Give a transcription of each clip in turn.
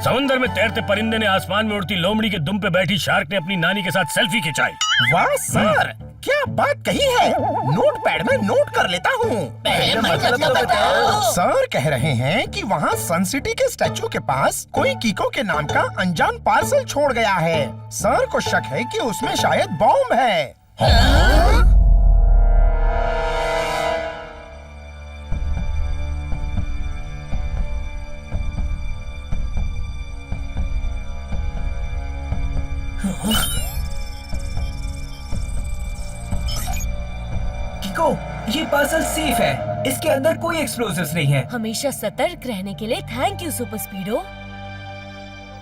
समुंदर में तैरते परिंदे ने आसमान में उड़ती लोमड़ी के दुम पे बैठी शार्क ने अपनी नानी के साथ सेल्फी खिंचाई। वाह सर, क्या बात कही है। नोटपैड में नोट कर लेता हूँ। मतलब तो बताओ। सर कह रहे हैं कि वहाँ सन सिटी के स्टैचू के पास कोई कीको के नाम का अनजान पार्सल छोड़ गया है। सर को शक है कि उसमें शायद बॉम्ब है। किको, ये पार्सल सेफ है। इसके अंदर कोई एक्सप्लोजिव्स नहीं है। हमेशा सतर्क रहने के लिए thank you super speedo.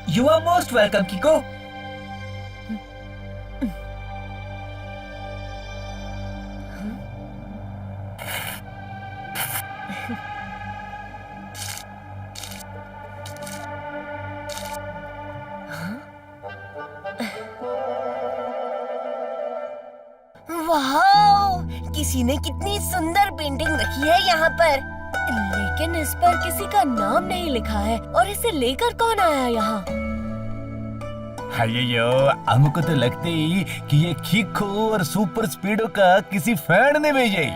You are most welcome Kiko. वाह, किसी ने कितनी सुंदर पेंटिंग रखी है यहाँ पर। लेकिन इस पर किसी का नाम नहीं लिखा है और इसे लेकर कौन आया यहाँ? अयो, हमको तो लगते ही कि ये किको और सुपर स्पीडो का किसी फैन ने भेजे।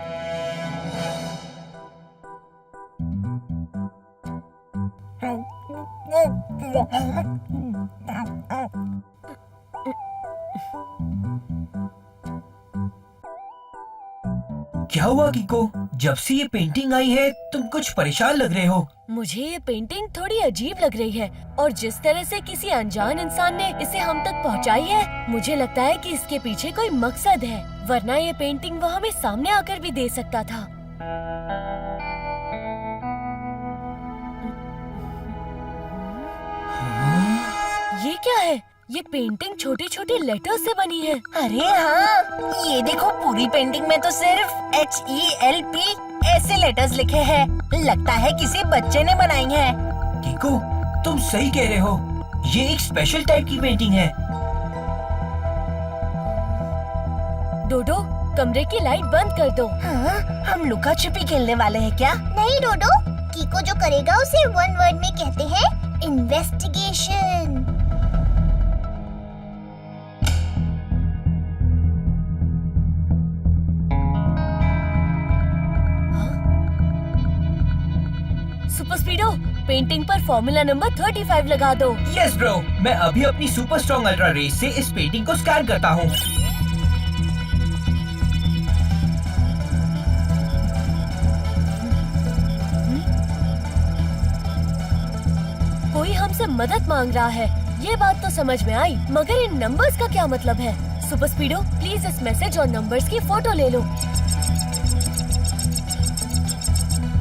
क्या हुआ किको? जब से ये पेंटिंग आई है तुम कुछ परेशान लग रहे हो। मुझे ये पेंटिंग थोड़ी अजीब लग रही है और जिस तरह से किसी अनजान इंसान ने इसे हम तक पहुंचाई है, मुझे लगता है कि इसके पीछे कोई मकसद है, वरना ये पेंटिंग वो हमें सामने आकर भी दे सकता था। ये क्या है? ये पेंटिंग छोटी छोटी लेटर से बनी है। अरे हाँ, ये देखो, पूरी पेंटिंग में तो सिर्फ HELP ऐसे लेटर्स लिखे हैं। लगता है किसी बच्चे ने बनाई है। किको, तुम सही कह रहे हो। ये एक स्पेशल टाइप की पेंटिंग है। डोडो, कमरे की लाइट बंद कर दो। हाँ, हम लुका छुपी खेलने वाले हैं क्या? नहीं डोडो, कीको जो करेगा उसे वन वर्ड में कहते हैं इन्वेस्टिगेशन। सुपर स्पीडो, पेंटिंग पर फॉर्मूला नंबर 35 लगा दो। यस ब्रो, मैं अभी अपनी सुपर स्ट्रॉन्ग अल्ट्रा रेज से इस पेंटिंग को स्कैन करता हूँ। कोई हमसे मदद मांग रहा है, ये बात तो समझ में आई, मगर इन नंबर्स का क्या मतलब है? सुपर स्पीडो, प्लीज इस मैसेज और नंबर्स की फोटो ले लो।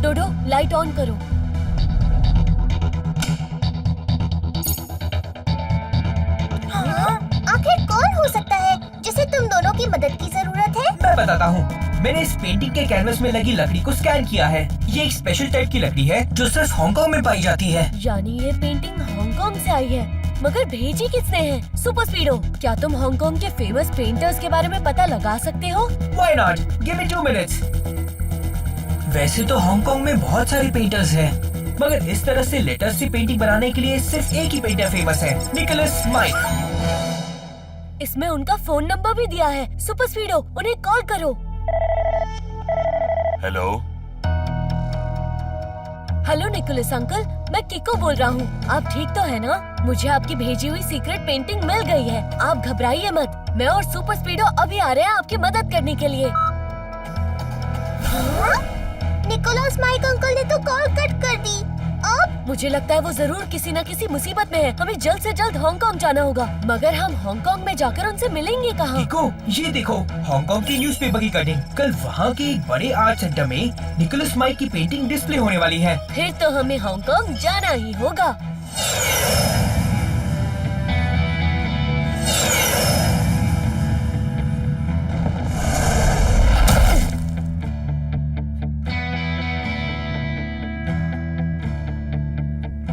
डोडो, लाइट ऑन करो। हाँ, आखिर कौन हो सकता है जिसे तुम दोनों की मदद की जरूरत है? मैं बताता हूँ। मैंने इस पेंटिंग के कैनवस में लगी लकड़ी को स्कैन किया है। ये एक स्पेशल टाइप की लकड़ी है जो सिर्फ हांगकांग में पाई जाती है। यानी ये पेंटिंग हांगकांग से आई है, मगर भेजी किसने है? सुपर स्पीडो, क्या तुम हांगकांग के फेमस पेंटर्स के बारे में पता लगा सकते हो? Why not? Give me 2 minutes. वैसे तो हांगकांग में बहुत सारे पेंटर्स हैं, मगर इस तरह से लेटर से पेंटिंग बनाने के लिए सिर्फ एक ही पेंटर फेमस है, निकोलस माइक। इसमें उनका फोन नंबर भी दिया है। सुपर स्पीडो, उन्हें कॉल करो। हेलो, हेलो निकोलस अंकल, मैं किको बोल रहा हूँ। आप ठीक तो है ना? मुझे आपकी भेजी हुई सीक्रेट पेंटिंग मिल गई है। आप घबराइए मत, मैं और सुपर स्पीडो अभी आ रहे हैं आपकी मदद करने के लिए। निकोलस माइक अंकल ने तो कॉल कट कर दी। अब मुझे लगता है वो जरूर किसी न किसी मुसीबत में है। हमें जल्द से जल्द हांगकांग जाना होगा, मगर हम हांगकांग में जाकर उनसे मिलेंगे कहाँ? किको, ये देखो, हांगकांग की न्यूज़पेपर की कटिंग। कल वहाँ के एक बड़े आर्ट सेंटर में निकोलस माइक की पेंटिंग डिस्प्ले होने वाली है। फिर तो हमें हांगकांग जाना ही होगा।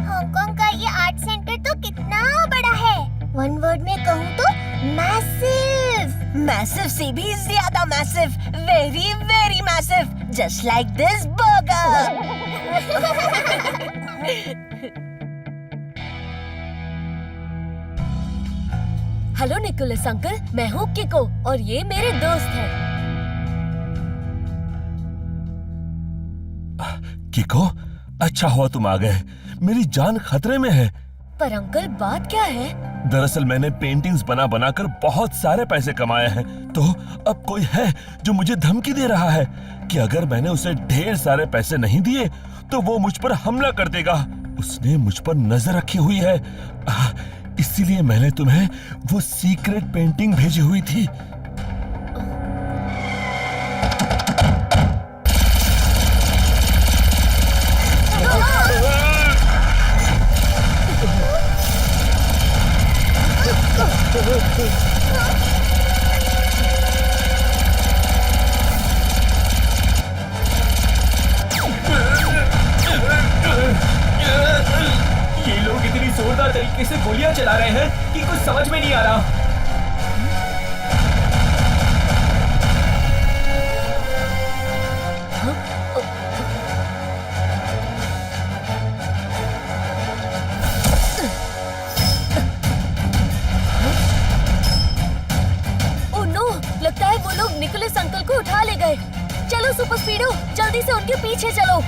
हांगकांग का ये आर्ट सेंटर तो कितना बड़ा है। वन वर्ड में कहूँ तो मैसिव। मैसिव से भी ज्यादा massive, very very massive, just like this burger. Hello Nicholas uncle, मैं हूँ किको और ये मेरे दोस्त हैं। किको, अच्छा हुआ तुम आ गए। मेरी जान खतरे में है। पर अंकल बात क्या है? दरअसल मैंने पेंटिंग्स बना बनाकर बहुत सारे पैसे कमाए हैं। तो अब कोई है जो मुझे धमकी दे रहा है कि अगर मैंने उसे ढेर सारे पैसे नहीं दिए तो वो मुझ पर हमला कर देगा। उसने मुझ पर नजर रखी हुई है। इसीलिए मैंने तुम्हें वो सीक्रेट पेंटिंग भेजी हुई थी। ये लोग इतनी जोरदार तरीके से गोलियां चला रहे हैं कि कुछ समझ में नहीं आ रहा। ओह नो, लगता है वो लोग निकोलस अंकल को उठा ले गए। चलो सुपर स्पीडो, जल्दी से उनके पीछे चलो।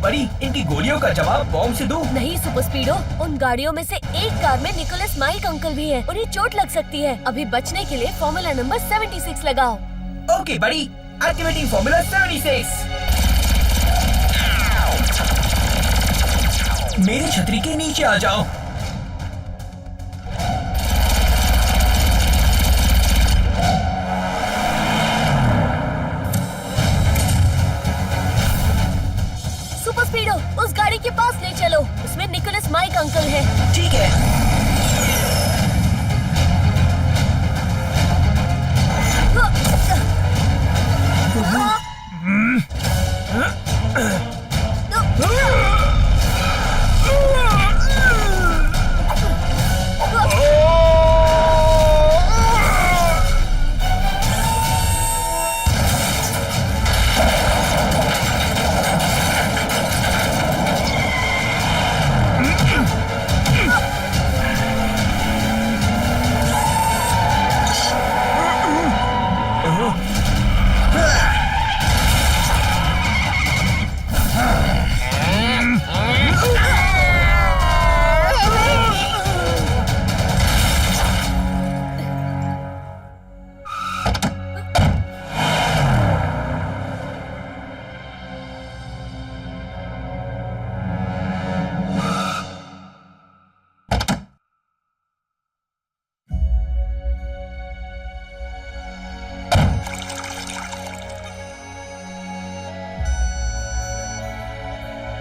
बड़ी, इनकी गोलियों का जवाब बॉम्ब से दूं? नहीं सुपर स्पीडो, उन गाड़ियों में से एक कार में निकोलस माइक अंकल भी है। उन्हें चोट लग सकती है। अभी बचने के लिए फॉर्मूला नंबर 76 लगाओ। ओके बड़ी, एक्टिवेटिंग फॉर्मूला 76। मेरी छतरी के नीचे आ जाओ। सुपर स्पीडो, उस गाड़ी के पास ले चलो। उसमें निकोलस माइक अंकल है। ठीक है।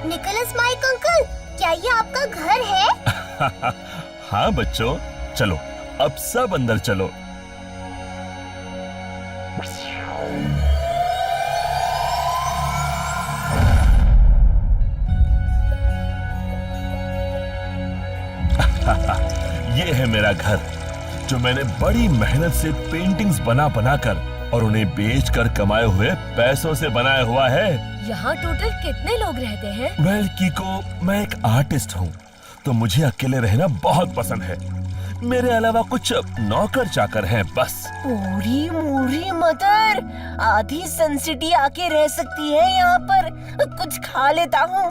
निकोलस माइक अंकल, क्या ये आपका घर है? हाँ बच्चों, चलो अब सब अंदर चलो। ये है मेरा घर, जो मैंने बड़ी मेहनत से पेंटिंग्स बना बनाकर और उन्हें बेचकर कमाए हुए पैसों से बनाया हुआ है। यहाँ टोटल कितने लोग रहते हैं? वेल कीको, मैं एक आर्टिस्ट हूँ, तो मुझे अकेले रहना बहुत पसंद है। मेरे अलावा कुछ नौकर चाकर हैं बस। पूरी मूरी मदर, आधी सनसिटी आके रह सकती है यहाँ पर। कुछ खा लेता हूँ।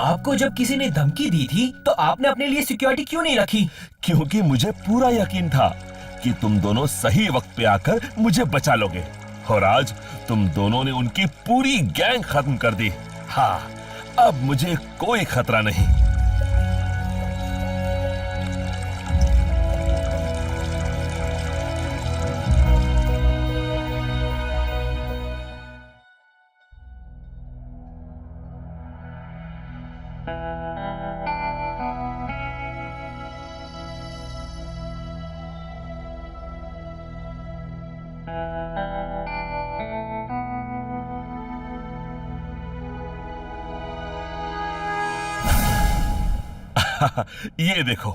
आपको जब किसी ने धमकी दी थी तो आपने अपने लिए सिक्योरिटी क्यों नहीं रखी? क्योंकि मुझे पूरा यकीन था कि तुम दोनों सही वक्त पे आकर मुझे बचा लोगे, और आज तुम दोनों ने उनकी पूरी गैंग खत्म कर दी। हाँ, अब मुझे कोई खतरा नहीं। ये देखो,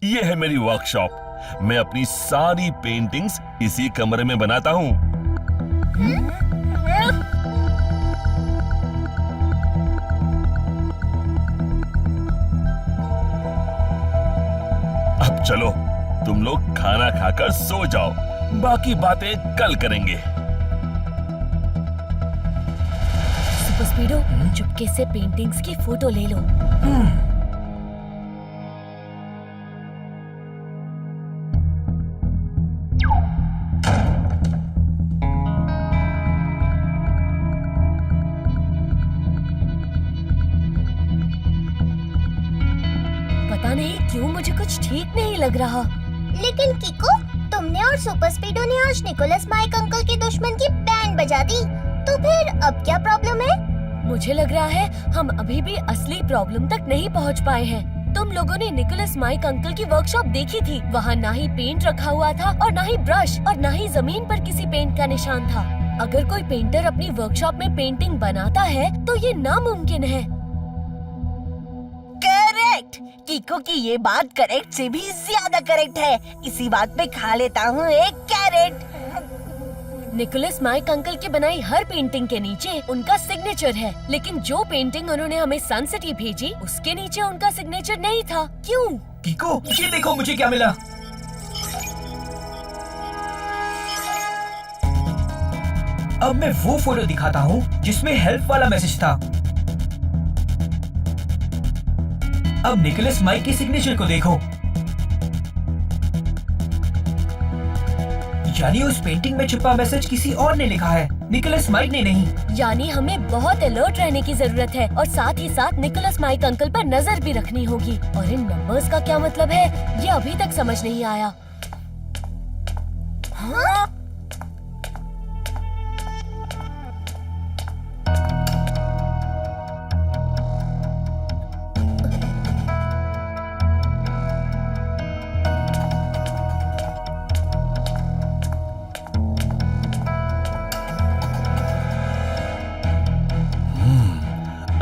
ये है मेरी वर्कशॉप। मैं अपनी सारी पेंटिंग्स इसी कमरे में बनाता हूँ। अब चलो, तुम लोग खाना खाकर सो जाओ, बाकी बातें कल करेंगे। सुपर स्पीडो, चुपके से पेंटिंग्स की फोटो ले लो। पता नहीं क्यों मुझे कुछ ठीक नहीं लग रहा। लेकिन किको, तुमने और सुपर स्पीडो ने आज निकोलस माइक अंकल के दुश्मन की बैंड बजा दी, तो फिर अब क्या प्रॉब्लम है? मुझे लग रहा है हम अभी भी असली प्रॉब्लम तक नहीं पहुंच पाए हैं। तुम लोगों ने निकोलस माइक अंकल की वर्कशॉप देखी थी। वहाँ ना ही पेंट रखा हुआ था और ना ही ब्रश और ना ही जमीन पर किसी पेंट का निशान था। अगर कोई पेंटर अपनी वर्कशॉप में पेंटिंग बनाता है तो ये नामुमकिन है। करेक्ट। कीको की ये बात करेक्ट से भी ज्यादा करेक्ट है। इसी बात पे खा लेता हूँ एक कैरेट। निकोलस माइक अंकल की बनाई हर पेंटिंग के नीचे उनका सिग्नेचर है, लेकिन जो पेंटिंग उन्होंने हमें सन सिटी भेजी उसके नीचे उनका सिग्नेचर नहीं था। क्यों? कीको, ये देखो मुझे क्या मिला। अब मैं वो फोटो दिखाता हूँ जिसमें हेल्प वाला मैसेज था। अब निकोलस माइक के सिग्नेचर को देखो, यानी उस पेंटिंग में छुपा मैसेज किसी और ने लिखा है, निकोलस माइक ने नहीं। यानी हमें बहुत अलर्ट रहने की जरूरत है और साथ ही साथ निकोलस माइक अंकल पर नजर भी रखनी होगी। और इन नंबर्स का क्या मतलब है, ये अभी तक समझ नहीं आया। हाँ?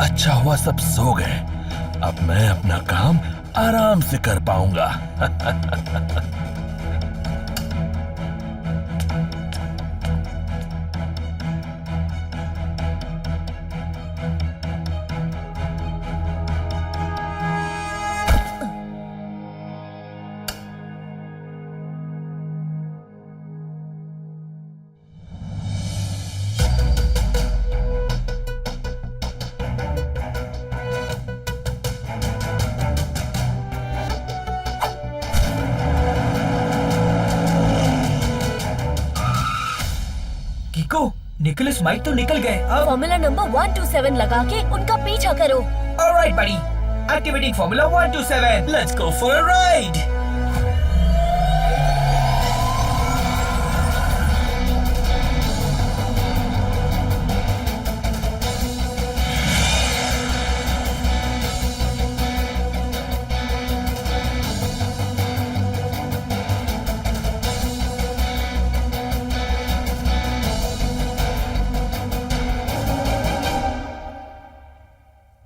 अच्छा हुआ सब सो गए। अब मैं अपना काम आराम से कर पाऊंगा। कीको, निकोलस माइक तो निकल गए। अब फॉर्मूला नंबर 127 लगा के उनका पीछा करो। Alright buddy, activating formula 127। Let's go for a ride.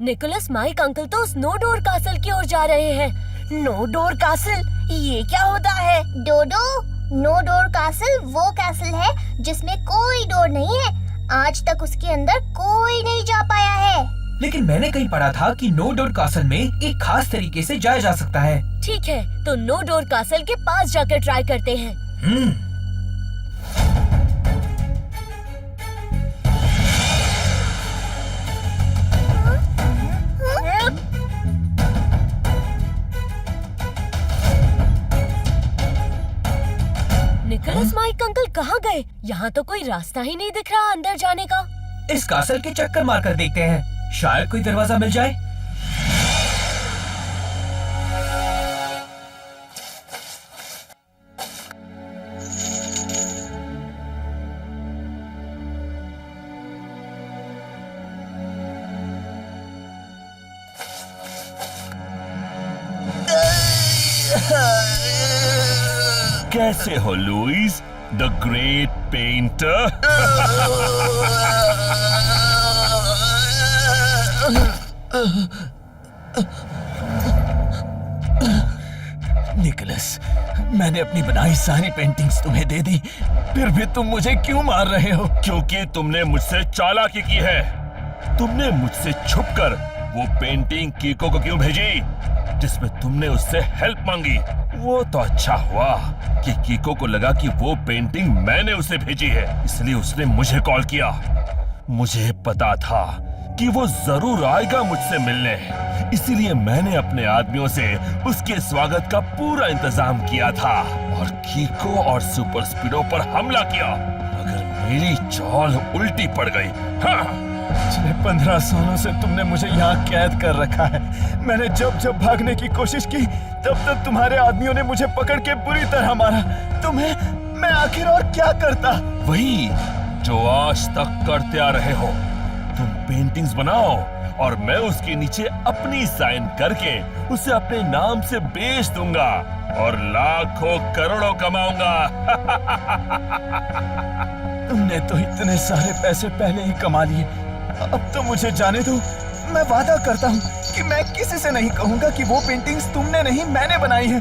Nicholas Mike uncle तो स्नो डोर कासल की ओर जा रहे हैं। नो डोर कासल, ये क्या होता है? डोडो, नो डोर कासल वो कैसल है जिसमें कोई डोर नहीं है। आज तक उसके अंदर कोई नहीं जा पाया है। लेकिन मैंने कहीं पढ़ा था कि नो डोर कासल में एक खास तरीके से जाया जा सकता है। ठीक है, तो नो डोर कासल के पास जाकर ट्राई करते हैं। निकोलस माइक अंकल कहाँ गए? यहाँ तो कोई रास्ता ही नहीं दिख रहा अंदर जाने का। इस कासल के चक्कर मारकर देखते हैं, शायद कोई दरवाजा मिल जाए। कैसे हो Louis? The great painter. Nicholas, मैंने अपनी बनाई सारी पेंटिंग्स तुम्हें दे दी, फिर भी तुम मुझे क्यों मार रहे हो? क्योंकि तुमने मुझसे चालाकी की है। तुमने मुझसे छुपकर वो पेंटिंग कीको को क्यों भेजी, जिसमें तुमने उससे हेल्प मांगी? वो तो अच्छा हुआ कि कीको को लगा कि वो पेंटिंग मैंने उसे भेजी है, इसलिए उसने मुझे कॉल किया। मुझे पता था कि वो जरूर आएगा मुझसे मिलने, इसीलिए मैंने अपने आदमियों से उसके स्वागत का पूरा इंतजाम किया था और कीको और सुपर स्पीडो पर हमला किया, मगर मेरी चाल उल्टी पड़ गई। हाँ। पिछले 15 सालों से तुमने मुझे यहाँ कैद कर रखा है। मैंने जब जब भागने की कोशिश की, तब तब तुम्हारे आदमियों ने मुझे पकड़ के बुरी तरह मारा। तुम्हें मैं आखिर और क्या करता? वही जो आज तक करते आ रहे हो। तुम पेंटिंग्स बनाओ और मैं उसके नीचे अपनी साइन करके उसे अपने नाम से बेच दूंगा और लाखों करोड़ों कमाऊंगा। तुमने तो इतने सारे पैसे पहले ही कमा लिए, अब तो मुझे जाने दो। मैं वादा करता हूँ कि मैं किसी से नहीं कहूँगा कि वो पेंटिंग्स तुमने नहीं मैंने बनाई है।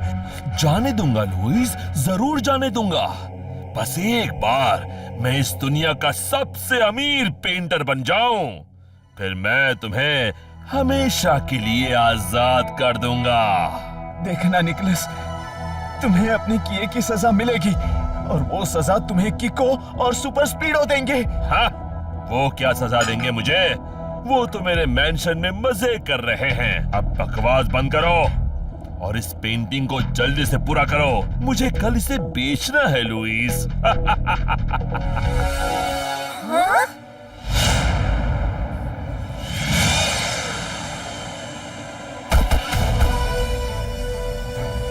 जाने दूंगा लुइस, जरूर जाने दूंगा। बस एक बार मैं इस दुनिया का सबसे अमीर पेंटर बन जाऊं, फिर मैं तुम्हें हमेशा के लिए आजाद कर दूंगा। देखना निकोलस, तुम्हें अपने किए की सजा मिलेगी और वो सजा तुम्हें कीको और सुपर स्पीडो देंगे। हाँ, वो क्या सजा देंगे मुझे? वो तो मेरे मेंशन में मजे कर रहे हैं। अब बकवास बंद करो और इस पेंटिंग को जल्दी से पूरा करो। मुझे कल इसे बेचना है लुइस।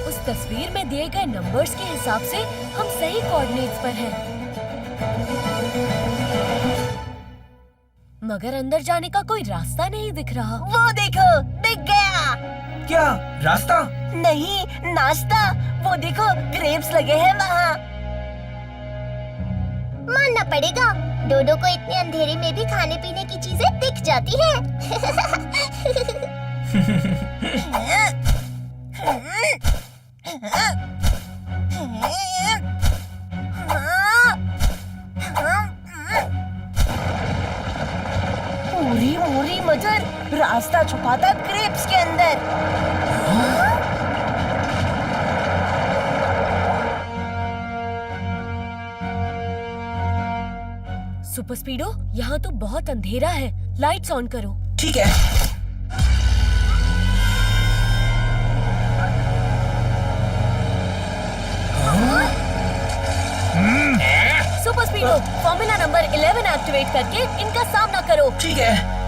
उस तस्वीर में दिए गए नंबर्स के हिसाब से हम सही कोऑर्डिनेट्स पर हैं। मगर अंदर जाने का कोई रास्ता नहीं दिख रहा। वो देखो, दिख गया। क्या रास्ता? नहीं, नाश्ता। वो देखो, ग्रेप्स लगे हैं वहाँ। मानना पड़ेगा, डोडो को इतने अंधेरे में भी खाने पीने की चीजें दिख जाती है। पूरी पूरी मदर रास्ता छुपाता ग्रेप्स के अंदर। सुपर स्पीडो, यहाँ तो बहुत अंधेरा है, लाइट्स ऑन करो। ठीक है। सुपर स्पीडो, फॉर्मूला नंबर 11 एक्टिवेट करके इनका सामना करो। ठीक है।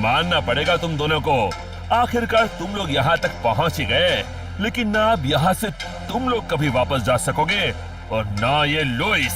मानना पड़ेगा तुम दोनों को, आखिरकार तुम लोग यहाँ तक पहुँच ही गए, लेकिन ना अब यहाँ से तुम लोग कभी वापस जा सकोगे और ना ये लुइस।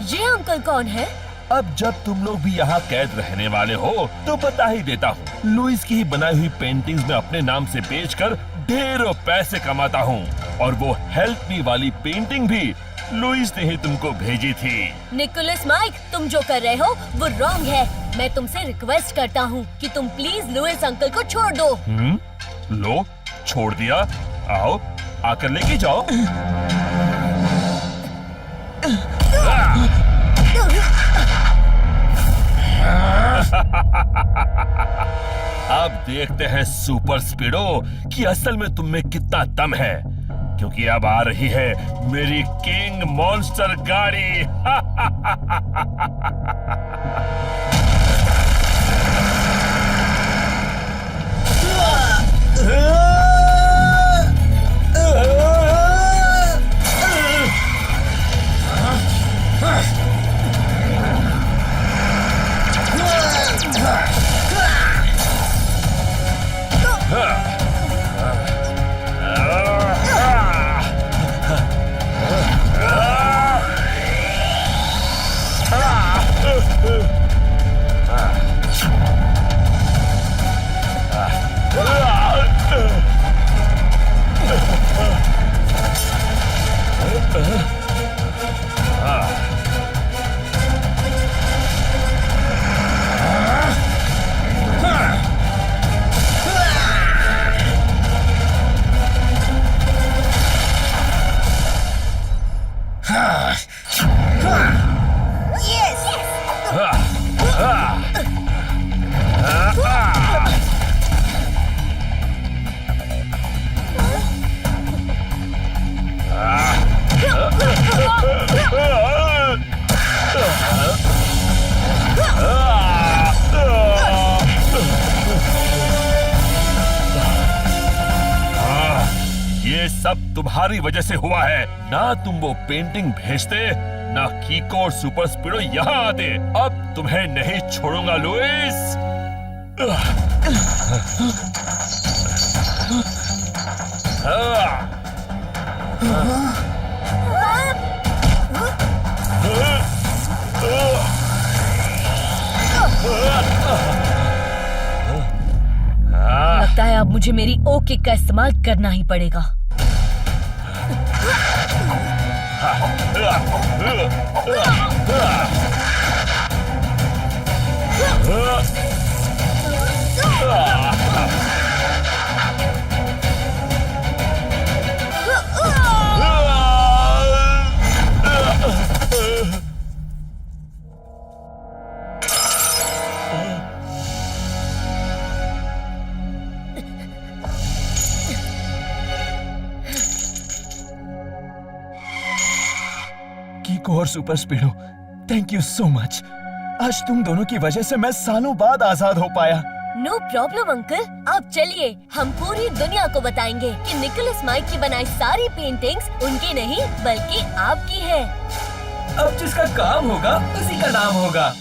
ये अंकल कौन है? अब जब तुम लोग भी यहाँ कैद रहने वाले हो तो बता ही देता हूँ। लुइस की ही बनाई हुई पेंटिंग्स में अपने नाम से बेचकर ढेरों पैसे कमाता हूँ और वो हेल्प मी वाली पेंटिंग भी लुइस ने ही तुमको भेजी थी। निकोलस माइक, तुम जो कर रहे हो वो रॉन्ग है। मैं तुमसे रिक्वेस्ट करता हूँ कि तुम प्लीज लुइस अंकल को छोड़ दो। लो, छोड़ दिया। आओ, आकर लेके जाओ। अब देखते हैं सुपर स्पीडो कि असल में तुम में कितना दम है, क्योंकि अब आ रही है मेरी किंग मॉन्स्टर गाड़ी। ये सब तुम्हारी वजह से हुआ है। ना तुम वो पेंटिंग भेजते, ना कीको और सुपर स्पीडो यहाँ आते। अब तुम्हें नहीं छोड़ूंगा लुइस। लगता है अब मुझे मेरी ओ किक का इस्तेमाल करना ही पड़ेगा। कीको और super speedo, thank you so much. आज तुम दोनों की वजह से मैं सालों बाद आजाद हो पाया। No problem uncle. अब चलिए हम पूरी दुनिया को बताएंगे कि निकोलस माइक की बनाई सारी पेंटिंग्स उनकी नहीं बल्कि आपकी है। अब जिसका काम होगा उसी का नाम होगा।